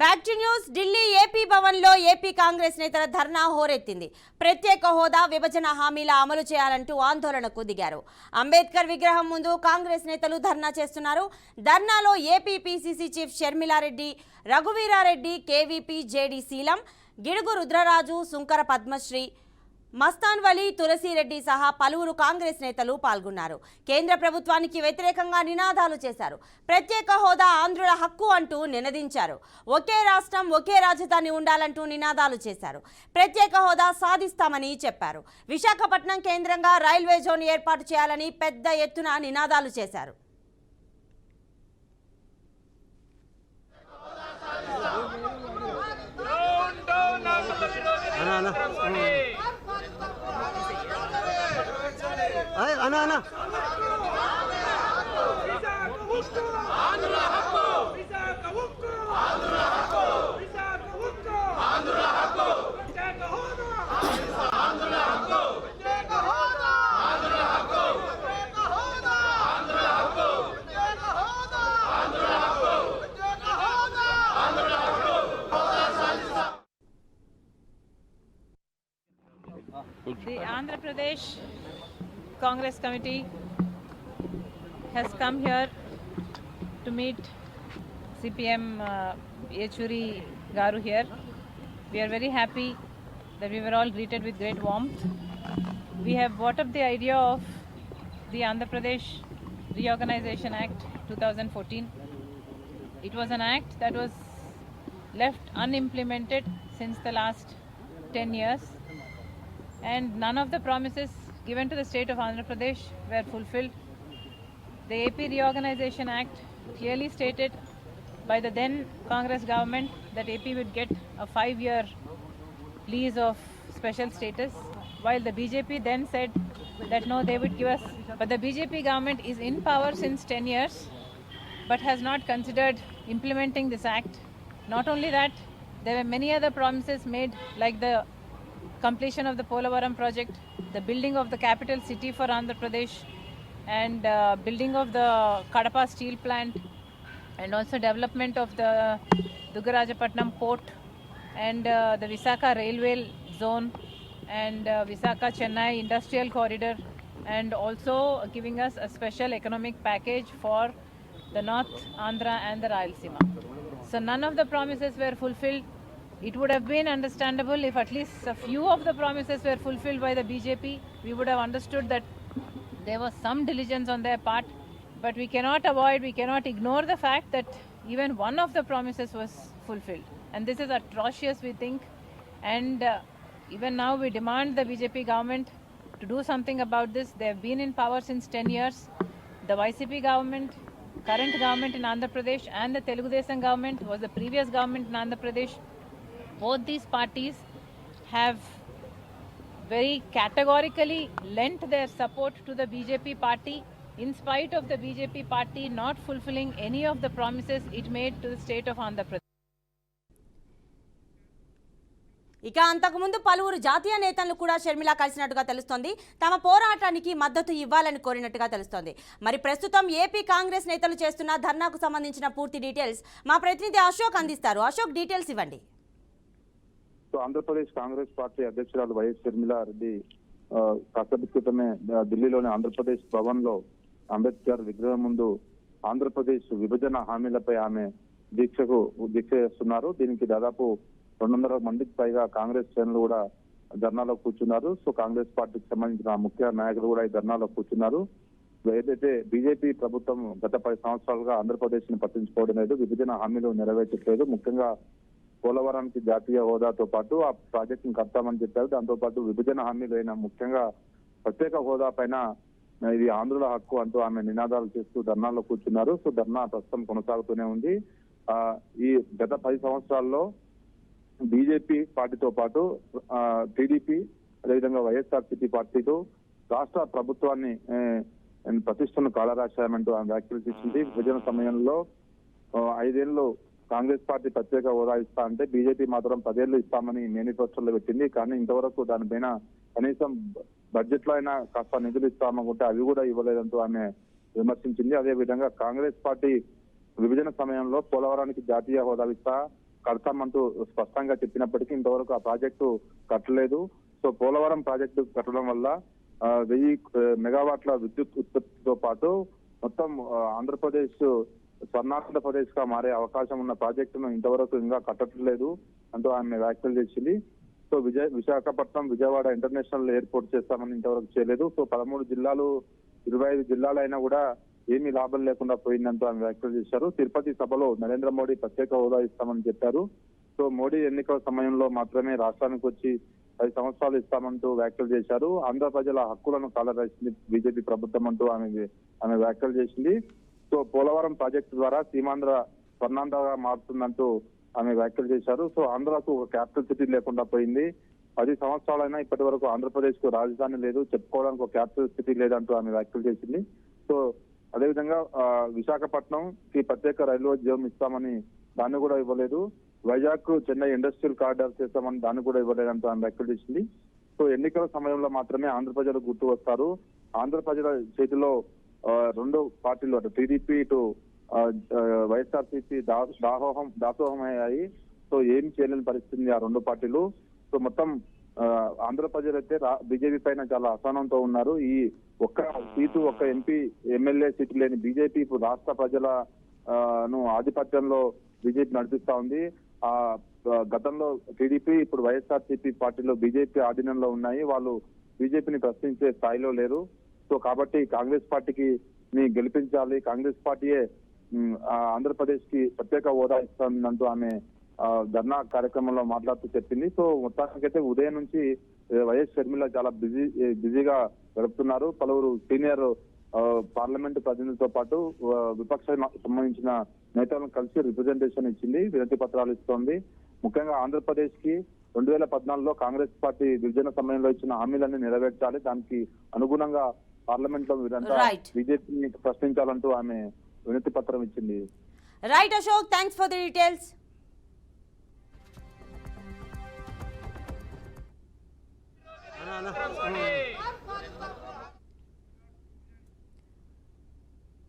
Back to news. Delhi AP భవన్లో AP Congress నేతల ధర్నా హోరెత్తింది. ప్రత్యేక హోదా, విభజన హామీల అమలు చేయాలంటూ ఆందోళనకు దిగారు. అంబేద్కర్ విగ్రహం ముందు కాంగ్రెస్ నేతలు ధర్నా చేస్తున్నారు. ధర్నాలో AP PCC chief Sharmila Reddy, Raghuveera Reddy, KVP JD శీలం, గిడుగు రుద్రరాజు, సుంకర పద్మశ్రీ, మస్తాన్ వలి, తులసిరెడ్డి సహా పలువురు కాంగ్రెస్ నేతలు పాల్గొన్నారు. కేంద్ర ప్రభుత్వానికి వ్యతిరేకంగా నినాదాలు చేశారు. ప్రత్యేక హోదా ఆంధ్రుల హక్కు అంటూ నినదించారు. ఒకే రాష్ట్రం, ఒకే రాజధాని ఉండాలంటూ నినాదాలు చేశారు. ప్రత్యేక హోదా సాధిస్తామని చెప్పారు. విశాఖపట్నం కేంద్రంగా రైల్వే జోన్ ఏర్పాటు చేయాలని పెద్ద ఎత్తున నినాదాలు చేశారు. అన్నా The Andhra Pradesh Congress Committee has come here to meet CPM Yechuri Garu here. We are very happy that we were all greeted with great warmth. We have brought up the idea of the Andhra Pradesh Reorganization Act 2014. It was an act that was left unimplemented since the last 10 years. And none of the promises given to the state of Andhra Pradesh were fulfilled. The AP Reorganization Act clearly stated by the then Congress government that AP would get a 5-year lease of special status, while the BJP then said that no, they would give us. But the BJP government is in power since 10 years, but has not considered implementing this act. Not only that, there were many other promises made, like the completion of the Polavaram project, the building of the capital city for Andhra Pradesh, and building of the Kadapa steel plant, and also development of the Dugarajapatnam port, and the Visakha railway zone, and Visakha Chennai industrial corridor, and also giving us a special economic package for the North Andhra and the Rayalaseema. So none of the promises were fulfilled. It would have been understandable if at least a few of the promises were fulfilled by the BJP. We would have understood that there was some diligence on their part, but we cannot avoid, we cannot ignore the fact that even one of the promises was fulfilled. And this is atrocious, we think. And even now we demand the BJP government to do something about this. They have been in power since 10 years. The YCP government, current government in Andhra Pradesh, and the Telugu Desam government was the previous government in Andhra Pradesh. Both these parties have very categorically lent their support to the BJP party in spite of the BJP party not fulfilling any of the promises it made to the state of Andhra Pradesh. ఇక అంతకుముందు పలువురు జాతీయ నేతలను కూడా షర్మిల కలిసినట్టుగా తెలుస్తోంది. తమ పోరాటానికి మద్దతు ఇవ్వాలని కోరినట్టుగా తెలుస్తోంది. మరి ప్రస్తుతం ఏపీ కాంగ్రెస్ నేతలు చేస్తున్న ధర్నాకు సంబంధించిన పూర్తి డీటెయిల్స్ మా ప్రతినిధి అశోక్ అందిస్తారు. అశోక్, డీటెయిల్స్ ఇవ్వండి. ఆంధ్రప్రదేశ్ కాంగ్రెస్ పార్టీ అధ్యక్షురాలు వైఎస్ షర్మిలారెడ్డి కాసేపు క్రితమే ఢిల్లీలోని ఆంధ్రప్రదేశ్ భవన్ లో అంబేద్కర్ విగ్రహం ముందు ఆంధ్రప్రదేశ్ విభజన హామీలపై ఆమె దీక్ష చేస్తున్నారు. దీనికి దాదాపు 200 మందికి పైగా కాంగ్రెస్ శ్రేణులు కూడా ధర్నాలో కూర్చున్నారు. సో కాంగ్రెస్ పార్టీకి సంబంధించిన ముఖ్య నాయకులు కూడా ఈ ధర్నాలో కూర్చున్నారు. ఏదైతే బీజేపీ ప్రభుత్వం గత 10 సంవత్సరాలుగా ఆంధ్రప్రదేశ్ ని పట్టించుకోవడం లేదు, విభజన హామీలు నెరవేర్చట్లేదు. ముఖ్యంగా పోలవరానికి జాతీయ హోదాతో పాటు ఆ ప్రాజెక్ట్ ని కడతామని చెప్పారు. దాంతో పాటు విభజన హామీలు అయిన ముఖ్యంగా ప్రత్యేక హోదా పైన ఇది ఆంధ్రుల హక్కు అంటూ ఆమె నినాదాలు చేస్తూ ధర్నాలో కూర్చున్నారు. సో ధర్నా ప్రస్తుతం కొనసాగుతూనే ఉంది. ఈ గత 10 సంవత్సరాల్లో బీజేపీ పార్టీతో పాటు టీడీపీ, అదేవిధంగా వైఎస్ఆర్సీపీ పార్టీతో రాష్ట్ర ప్రభుత్వాన్ని ప్రతిష్టను కాలరాశామంటూ ఆమె వ్యాఖ్యలు చేసింది. విభజన సమయంలో 5 ఏళ్ళు కాంగ్రెస్ పార్టీ ప్రత్యేక హోదా ఇస్తా అంటే బీజేపీ మాత్రం 10 ఏళ్ళు ఇస్తామని మేనిఫెస్టోలో పెట్టింది. కానీ ఇంతవరకు దానిపైన కనీసం బడ్జెట్ లో అయినా కాస్త నిధులు ఇస్తామనుకుంటే అవి కూడా ఇవ్వలేదంటూ ఆమె విమర్శించింది. అదే విధంగా కాంగ్రెస్ పార్టీ విభజన సమయంలో పోలవరానికి జాతీయ హోదా ఇస్తా, కడతామంటూ స్పష్టంగా చెప్పినప్పటికీ ఇంతవరకు ఆ ప్రాజెక్టు కట్టలేదు. సో పోలవరం ప్రాజెక్టు కట్టడం వల్ల 1000 మెగావాట్ల విద్యుత్ ఉత్పత్తితో పాటు మొత్తం ఆంధ్రప్రదేశ్ స్వర్ణాంధ్రప్రదేశ్ గా మారే అవకాశం ఉన్న ప్రాజెక్టును ఇంతవరకు ఇంకా కట్టట్లేదు అంటూ ఆమె వ్యాఖ్యలు చేసింది. So Visakhapatnam Vijayawada international airport చేస్తామని ఇంతవరకు చేయలేదు. సో 13 జిల్లాలు 25 జిల్లాలైనా కూడా ఏమీ లాభం లేకుండా పోయిందంటూ ఆమె వ్యాఖ్యలు చేశారు. తిరుపతి సభలో నరేంద్ర మోడీ ప్రత్యేక హోదా ఇస్తామని చెప్పారు. సో మోడీ ఎన్నికల సమయంలో మాత్రమే రాష్ట్రానికి వచ్చి 10 సంవత్సరాలు ఇస్తామంటూ వ్యాఖ్యలు చేశారు. ఆంధ్ర ప్రజల హక్కులను కాలరాసింది బీజేపీ ప్రభుత్వం అంటూ ఆమె వ్యాఖ్యలు చేసింది. సో పోలవరం ప్రాజెక్టు ద్వారా సీమాంధ్ర స్వర్ణాంధ్రగా మారుతుందంటూ ఆమె వ్యాఖ్యలు చేశారు. సో ఆంధ్రాకు ఒక క్యాపిటల్ సిటీ లేకుండా పోయింది. 10 సంవత్సరాలైనా ఇప్పటి వరకు ఆంధ్రప్రదేశ్ కు రాజధాని లేదు, చెప్పుకోవడానికి ఒక క్యాపిటల్ సిటీ లేదంటూ ఆమె వ్యాఖ్యలు చేసింది. సో అదేవిధంగా విశాఖపట్నం కి ప్రత్యేక రైల్వే ఉద్యోగం ఇస్తామని దాన్ని కూడా ఇవ్వలేదు. వైజాగ్ చెన్నై ఇండస్ట్రియల్ కారిడార్ చేస్తామని దాన్ని కూడా ఇవ్వలేదంటూ ఆమె వ్యాఖ్యలు చేసింది. సో ఎన్నికల సమయంలో మాత్రమే ఆంధ్ర ప్రజలు గుర్తు వస్తారు. ఆంధ్ర ప్రజల చేతిలో 2 పార్టీలు అటు టీడీపీ ఇటు వైఎస్ఆర్సీపీ దాసోహం అయ్యాయి. సో ఏం చేయలేని పరిస్థితి ఆ 2 పార్టీలు. సో మొత్తం ఆంధ్ర ప్రజలైతే బీజేపీ పైన చాలా అసహనంతో ఉన్నారు. ఈ ఒక్క సీటు ఒక్క ఎంపీ ఎమ్మెల్యే సీటు లేని బీజేపీ ఇప్పుడు రాష్ట్ర ప్రజల ఆధిపత్యంలో బీజేపీ నడిపిస్తా ఉంది. ఆ గతంలో టీడీపీ ఇప్పుడు వైఎస్ఆర్సీపీ పార్టీలో బీజేపీ ఆధీనంలో ఉన్నాయి. వాళ్ళు బీజేపీని ప్రశ్నించే స్థాయిలో లేరు. సో కాబట్టి కాంగ్రెస్ పార్టీకి గెలిపించాలి, కాంగ్రెస్ పార్టీయే ఆంధ్రప్రదేశ్ కి ప్రత్యేక హోదా ఇస్తుందంటూ ఆమె ధర్నా కార్యక్రమంలో మాట్లాడుతూ చెప్పింది. సో మొత్తానికైతే ఉదయం నుంచి వైఎస్ షర్మిల చాలా బిజీగా గడుపుతున్నారు. పలువురు సీనియర్ పార్లమెంట్ ప్రతినిధులతో పాటు విపక్షానికి సంబంధించిన నేతలను కలిసి రిప్రజెంటేషన్ ఇచ్చింది, వినతి పత్రాలు ఇస్తోంది. ముఖ్యంగా ఆంధ్రప్రదేశ్ కి 2014లో కాంగ్రెస్ పార్టీ విభజన సమయంలో ఇచ్చిన హామీలన్నీ నెరవేర్చాలి, దానికి అనుగుణంగా పార్లమెంట్ లో వీరంతా బీజేపీని ప్రశ్నించాలంటూ ఆమె వినతి పత్రం ఇచ్చింది. Right Ashok, thanks for the details.